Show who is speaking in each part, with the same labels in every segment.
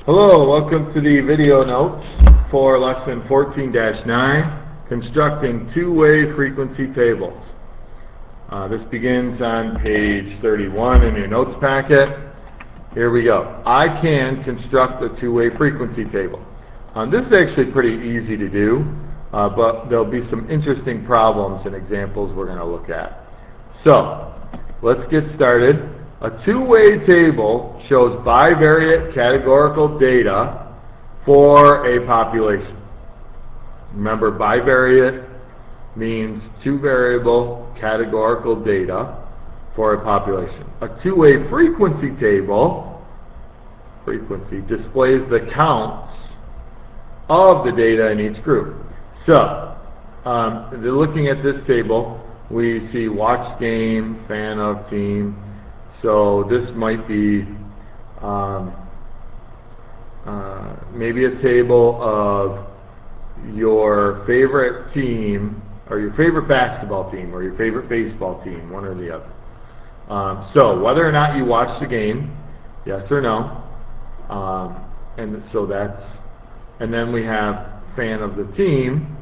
Speaker 1: Hello, welcome to the video notes for lesson 14-9, constructing two-way frequency tables. This begins on page 31 in your notes packet. Here we go. I can construct a two-way frequency table. This is actually pretty easy to do, but there'll be some interesting problems and examples we're going to look at. So, let's get started. A two-way table shows bivariate categorical data for a population. Remember, bivariate means two-variable categorical data for a population. A two-way frequency table, displays the counts of the data in each group. So, looking at this table, we see watch game, fan of team. So this might be maybe a table of your favorite team, or your favorite basketball team, or your favorite baseball team, one or the other. So whether or not you watch the game, yes or no, and then we have fan of the team.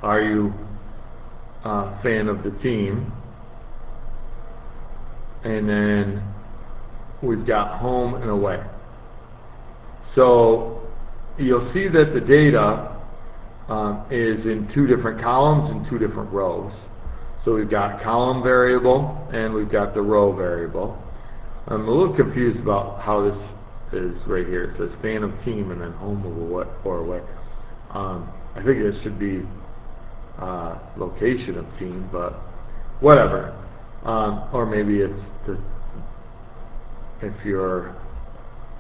Speaker 1: Are you a fan of the team? And then we've got home and away. So you'll see that the data is in two different columns and two different rows. So we've got column variable and we've got the row variable. I'm a little confused about how this is right here. It says fan of team and then home or away. I think it should be location of team, but whatever. Or maybe it's if you're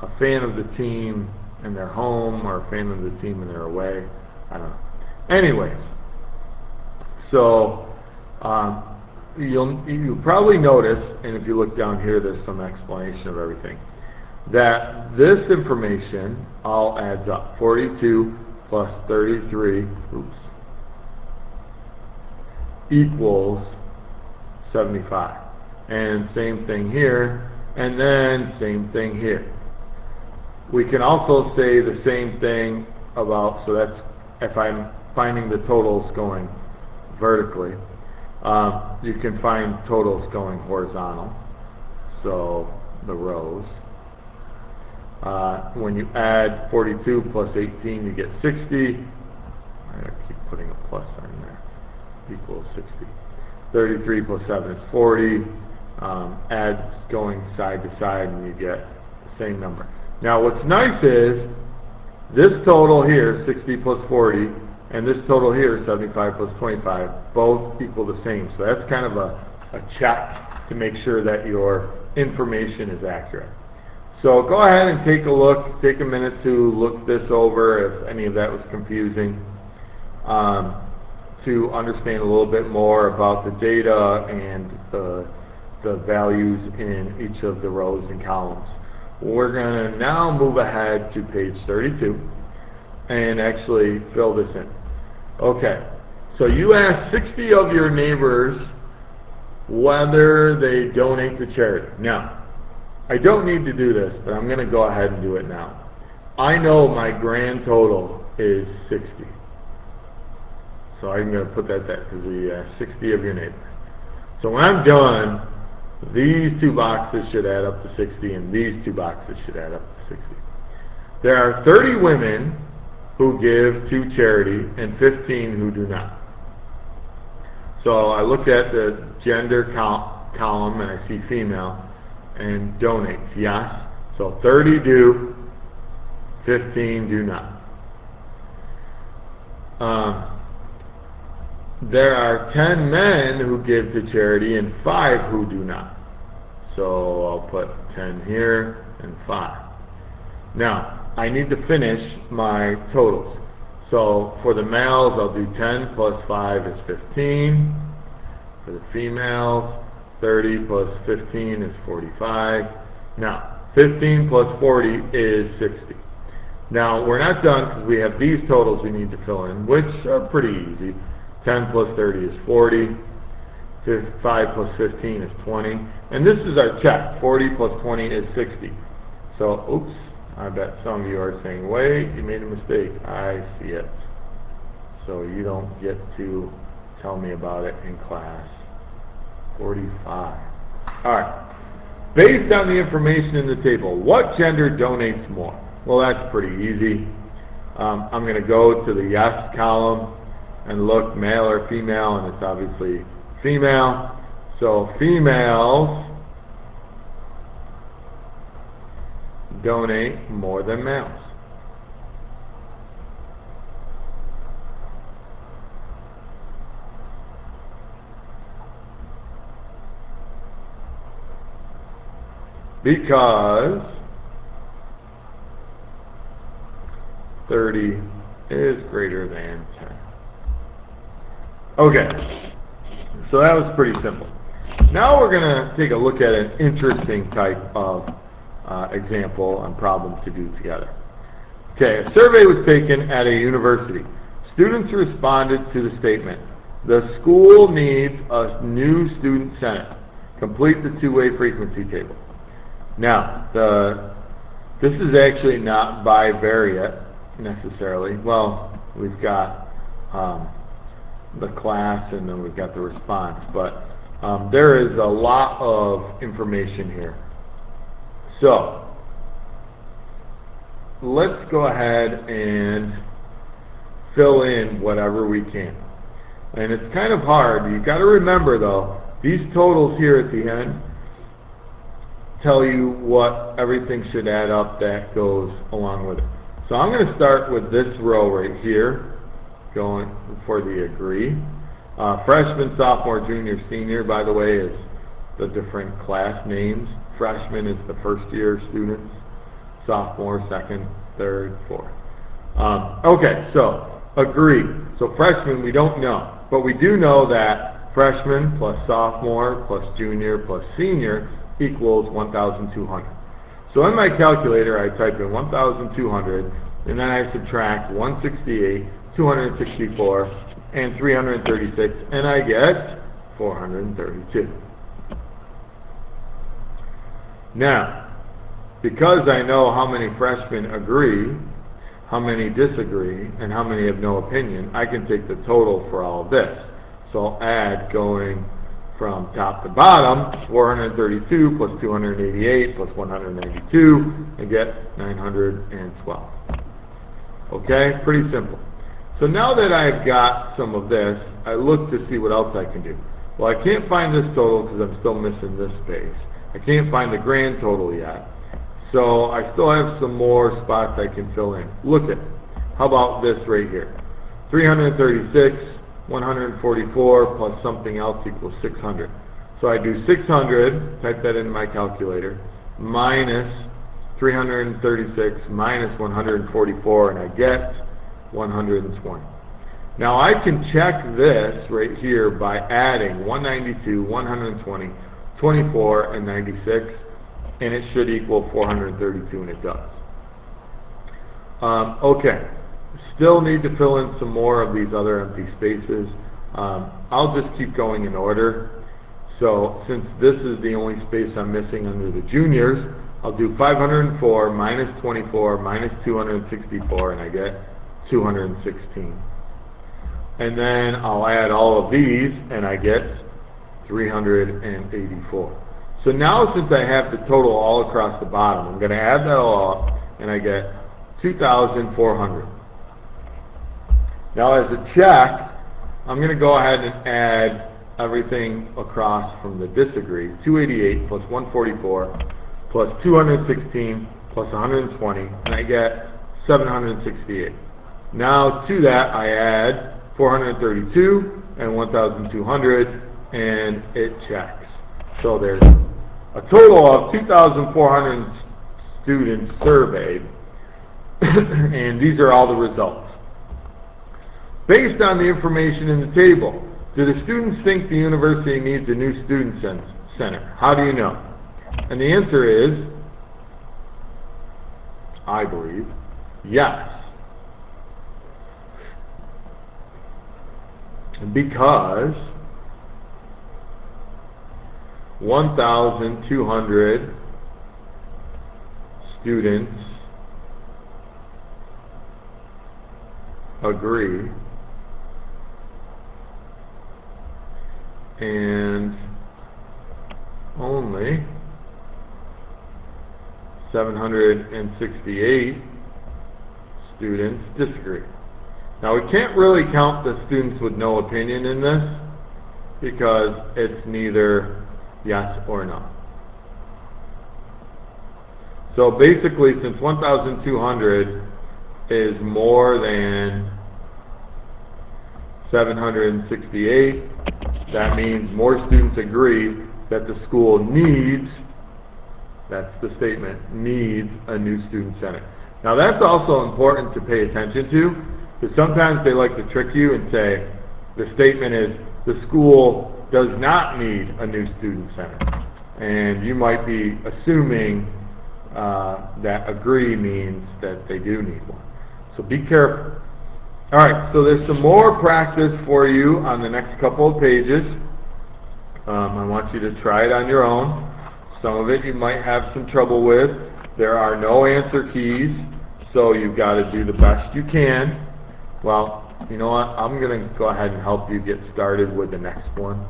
Speaker 1: a fan of the team and they're home, or a fan of the team and they're away. I don't know. Anyways, so you'll probably notice, and if you look down here, there's some explanation of everything, that this information all adds up. 42 plus 33 equals 75. And same thing here, and then same thing here. We can also say the same thing about, so that's if I'm finding the totals going vertically. You can find totals going horizontal, so the rows. When you add 42 plus 18, you get 60. I keep putting a plus in there. Equals 60. 33 plus 7 is 40. Adds going side to side, and you get the same number. Now, what's nice is this total here, 60 plus 40, and this total here, 75 plus 25, both equal the same. So that's kind of a check to make sure that your information is accurate. So go ahead and take a look. Take a minute to look this over if any of that was confusing. To understand a little bit more about the data and the values in each of the rows and columns. We're going to now move ahead to page 32 and actually fill this in. Okay, so you asked 60 of your neighbors whether they donate to charity. Now, I don't need to do this, but I'm going to go ahead and do it now. I know my grand total is 60. So I'm going to put that there because we asked 60 of your neighbors. So when I'm done, these two boxes should add up to 60, and these two boxes should add up to 60. There are 30 women who give to charity and 15 who do not. So I look at the gender column and I see female and donates, yes. So 30 do, 15 do not. There are 10 men who give to charity and 5 who do not. So I'll put 10 here and 5. Now, I need to finish my totals. So for the males, I'll do 10 plus 5 is 15. For the females, 30 plus 15 is 45. Now, 15 plus 40 is 60. Now, we're not done because we have these totals we need to fill in, which are pretty easy. 10 plus 30 is 40. 5 plus 15 is 20. And this is our check. 40 plus 20 is 60. So, oops, I bet some of you are saying, wait, you made a mistake. I see it. So you don't get to tell me about it in class. 45. Alright. Based on the information in the table, what gender donates more? Well, that's pretty easy. I'm going to go to the yes column and look male or female, and it's obviously female. So females donate more than males. Because 30 is greater than 10. Okay, so that was pretty simple. Now we're going to take a look at an interesting type of example and problem to do together. Okay, a survey was taken at a university. Students responded to the statement, the school needs a new student senate. Complete the two-way frequency table. Now, this is actually not bivariate necessarily. Well, we've got the class and then we've got the response, but there is a lot of information here. So, let's go ahead and fill in whatever we can. And it's kind of hard. You've got to remember, though, these totals here at the end tell you what everything should add up that goes along with it. So I'm going to start with this row right here, going for the agree. Freshman, sophomore, junior, senior, by the way, is the different class names. Freshman is the first year students, sophomore, second, third, fourth. Okay, so agree. So freshman we don't know, but we do know that freshman plus sophomore plus junior plus senior equals 1,200. So in my calculator I type in 1,200 and then I subtract 168, 264, and 336 and I get 432. Now, because I know how many freshmen agree, how many disagree, and how many have no opinion, I can take the total for all of this. So I'll add going from top to bottom, 432 plus 288 plus 192, and get 912. Okay, pretty simple. So now that I've got some of this, I look to see what else I can do. Well, I can't find this total because I'm still missing this space. I can't find the grand total yet. So I still have some more spots I can fill in. Look at, how about this right here? 336, 144 plus something else equals 600. So I do 600, type that in my calculator, minus 336 minus 144, and I get 120. Now I can check this right here by adding 192, 120, 24, and 96, and it should equal 432, and it does. Okay, still need to fill in some more of these other empty spaces. I'll just keep going in order. So since this is the only space I'm missing under the juniors, I'll do 504 minus 24 minus 264, and I get 216. And then I'll add all of these, and I get 384. So now since I have the total all across the bottom, I'm going to add that all up, and I get 2,400. Now as a check, I'm going to go ahead and add everything across from the disagree, 288 plus 144 plus 216 plus 120, and I get 768. Now to that I add 432 and 1,200, and it checks. So there's a total of 2,400 students surveyed, and these are all the results. Based on the information in the table, do the students think the university needs a new student center? How do you know? And the answer is, I believe, yes. Because 1,200 students agree, and only 768 students disagree. Now we can't really count the students with no opinion in this because it's neither yes or no. So basically, since 1,200 is more than 768, that means more students agree that the school needs, that's the statement, needs a new student center. Now that's also important to pay attention to, because sometimes they like to trick you and say the statement is the school does not need a new student center, and you might be assuming that agree means that they do need one. So be careful. Alright, so there's some more practice for you on the next couple of pages. I want you to try it on your own. Some of it you might have some trouble with. There are no answer keys, so you've got to do the best you can. Well, you know what? I'm going to go ahead and help you get started with the next one.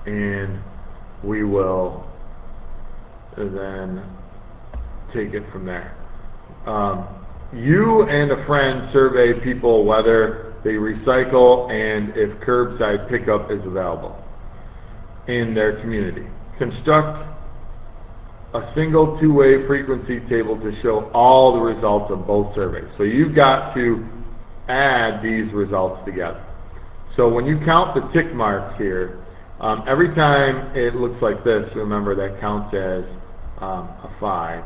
Speaker 1: And we will then take it from there. You and a friend survey people whether they recycle and if curbside pickup is available in their community. Construct a single two-way frequency table to show all the results of both surveys. So you've got to add these results together. So when you count the tick marks here, every time it looks like this, remember that counts as a 5.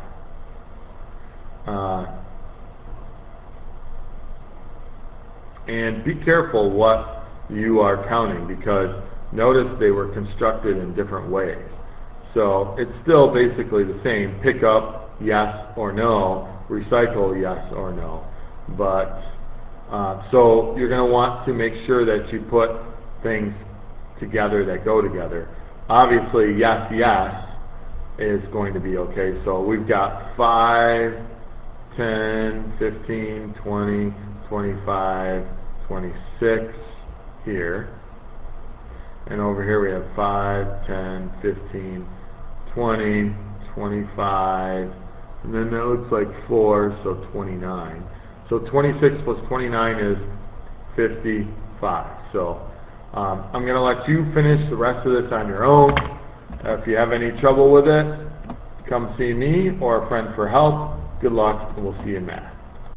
Speaker 1: And be careful what you are counting, because notice they were constructed in different ways. So it's still basically the same. Pick up, yes or no. Recycle, yes or no. But so you're going to want to make sure that you put things together that go together. Obviously, yes, yes is going to be okay. So we've got 5, 10, 15, 20, 25, 26 here. And over here we have 5, 10, 15, 20, 25, and then that looks like 4, so 29. So 26 plus 29 is 55. So I'm going to let you finish the rest of this on your own. If you have any trouble with it, come see me or a friend for help. Good luck, and we'll see you in math.